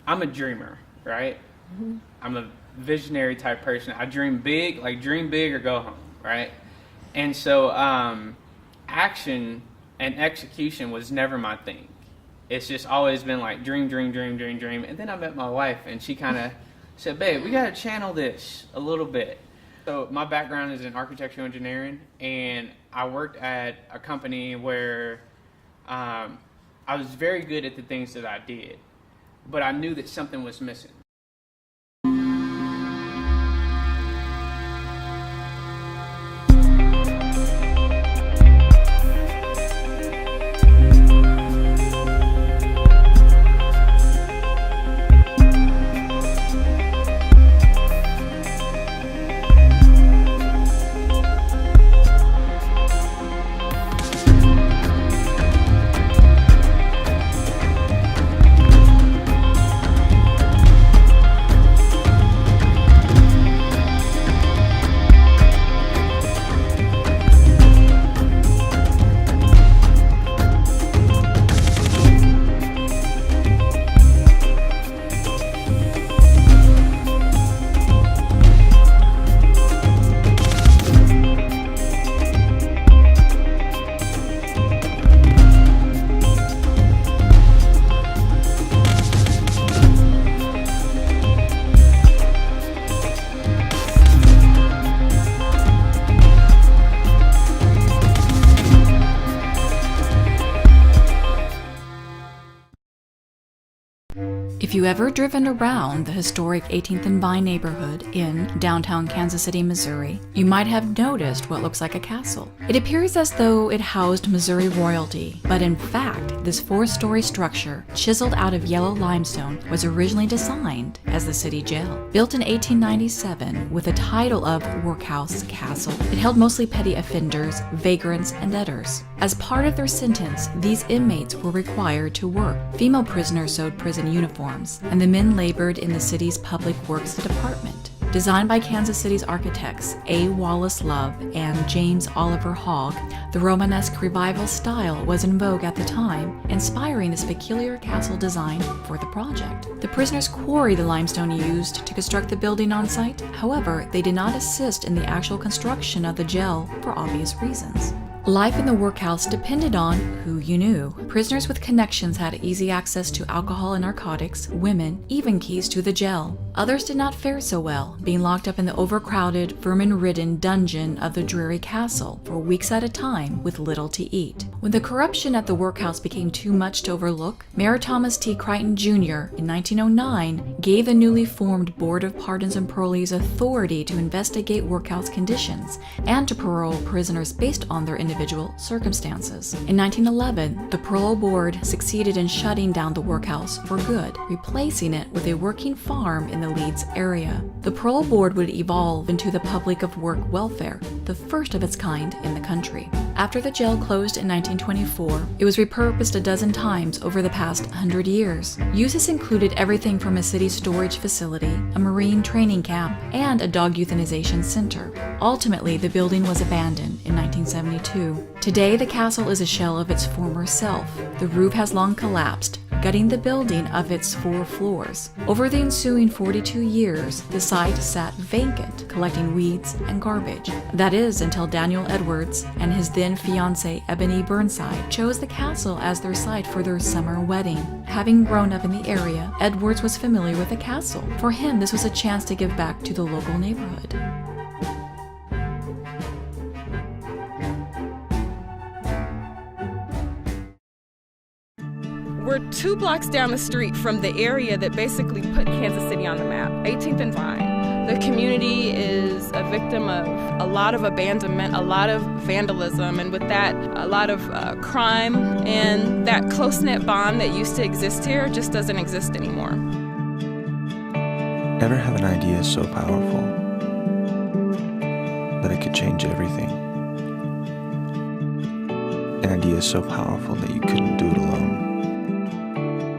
I'm a dreamer, right? I'm a visionary type person. I dream big, like dream big or go home, right? And so action and execution was never my thing. It's just always been like dream, dream, dream, dream, dream. And then I met my wife, and she kind of said, babe, we got to channel this a little bit. So my background is in architectural engineering, and I worked at a company where I was very good at the things that I did, but I knew that something was missing. If you ever driven around the historic 18th and Vine neighborhood in downtown Kansas City, Missouri, you might have noticed what looks like a castle. It appears as though it housed Missouri royalty, but in fact, this 4-story structure, chiseled out of yellow limestone, was originally designed as the city jail. Built in 1897 with the title of Workhouse Castle, it held mostly petty offenders, vagrants, and debtors. As part of their sentence, these inmates were required to work. Female prisoners sewed prison uniforms, and the men labored in the city's public works department. Designed by Kansas City's architects A. Wallace Love and James Oliver Hogg, the Romanesque revival style was in vogue at the time, inspiring this peculiar castle design for the project. The prisoners quarried the limestone used to construct the building on site. However, they did not assist in the actual construction of the jail for obvious reasons. Life in the workhouse depended on who you knew. Prisoners with connections had easy access to alcohol and narcotics, women, even keys to the jail. Others did not fare so well, being locked up in the overcrowded, vermin-ridden dungeon of the dreary castle for weeks at a time with little to eat. When the corruption at the workhouse became too much to overlook, Mayor Thomas T. Crichton Jr. in 1909 gave the newly formed Board of Pardons and Parolees authority to investigate workhouse conditions and to parole prisoners based on their individual circumstances. In 1911, the Parole Board succeeded in shutting down the workhouse for good, replacing it with a working farm in the Leeds area. The Parole Board would evolve into the Public of Work Welfare, the first of its kind in the country. After the jail closed in 1924, it was repurposed a dozen times over the past 100 years. Uses included everything from a city storage facility, a marine training camp, and a dog euthanization center. Ultimately, the building was abandoned in 1972. Today, the castle is a shell of its former self. The roof has long collapsed, gutting the building of its 4 floors. Over the ensuing 42 years, the site sat vacant, collecting weeds and garbage. That is, until Daniel Edwards and his then fiancée Ebony Burnside chose the castle as their site for their summer wedding. Having grown up in the area, Edwards was familiar with the castle. For him, this was a chance to give back to the local neighborhood. We're 2 blocks down the street from the area that basically put Kansas City on the map, 18th and Vine. The community is a victim of a lot of abandonment, a lot of vandalism, and with that, a lot of crime, and that close-knit bond that used to exist here just doesn't exist anymore. Ever have an idea so powerful that it could change everything? An idea so powerful that you couldn't do it alone?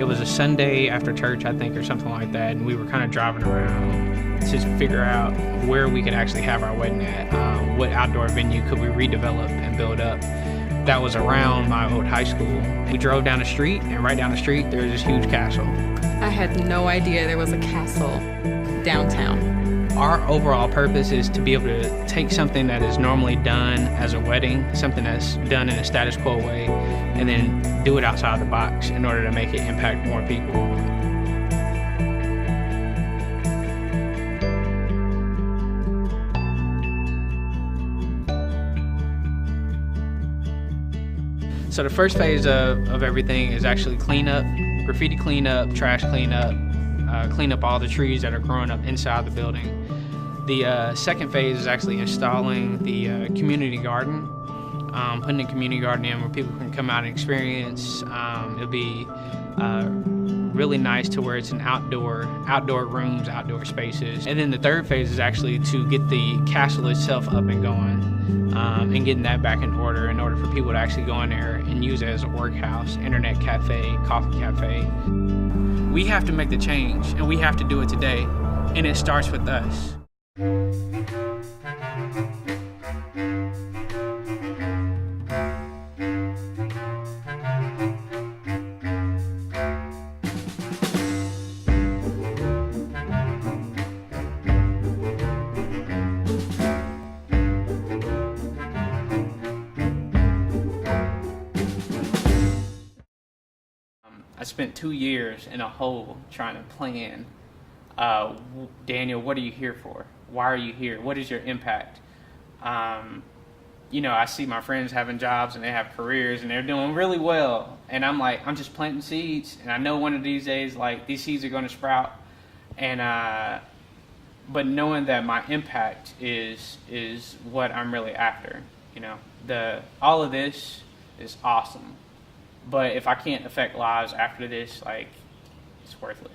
It was a Sunday after church, I think, or something like that, and we were kind of driving around to figure out where we could actually have our wedding at. What outdoor venue could we redevelop and build up? that was around my old high school. We drove down the street, and right down the street there was this huge castle. I had no idea there was a castle downtown. Our overall purpose is to be able to take something that is normally done as a wedding, something that's done in a status quo way, and then do it outside the box in order to make it impact more people. So the first phase of everything is actually cleanup, graffiti cleanup, trash cleanup, clean up all the trees that are growing up inside the building. The second phase is actually installing the community garden, putting a community garden in where people can come out and experience. It'll be really nice to where it's an outdoor rooms, outdoor spaces. And then the third phase is actually to get the castle itself up and going. And getting that back in order for people to actually go in there and use it as a workhouse, internet cafe, coffee cafe. We have to make the change, and we have to do it today, and it starts with us. I spent 2 years in a hole trying to plan, Daniel, what are you here for? Why are you here? What is your impact? I see my friends having jobs and they have careers and they're doing really well. And I'm like, I'm just planting seeds. And I know one of these days, like, these seeds are going to sprout. And, but knowing that my impact is what I'm really after, all of this is awesome. But if I can't affect lives after this, like, it's worthless.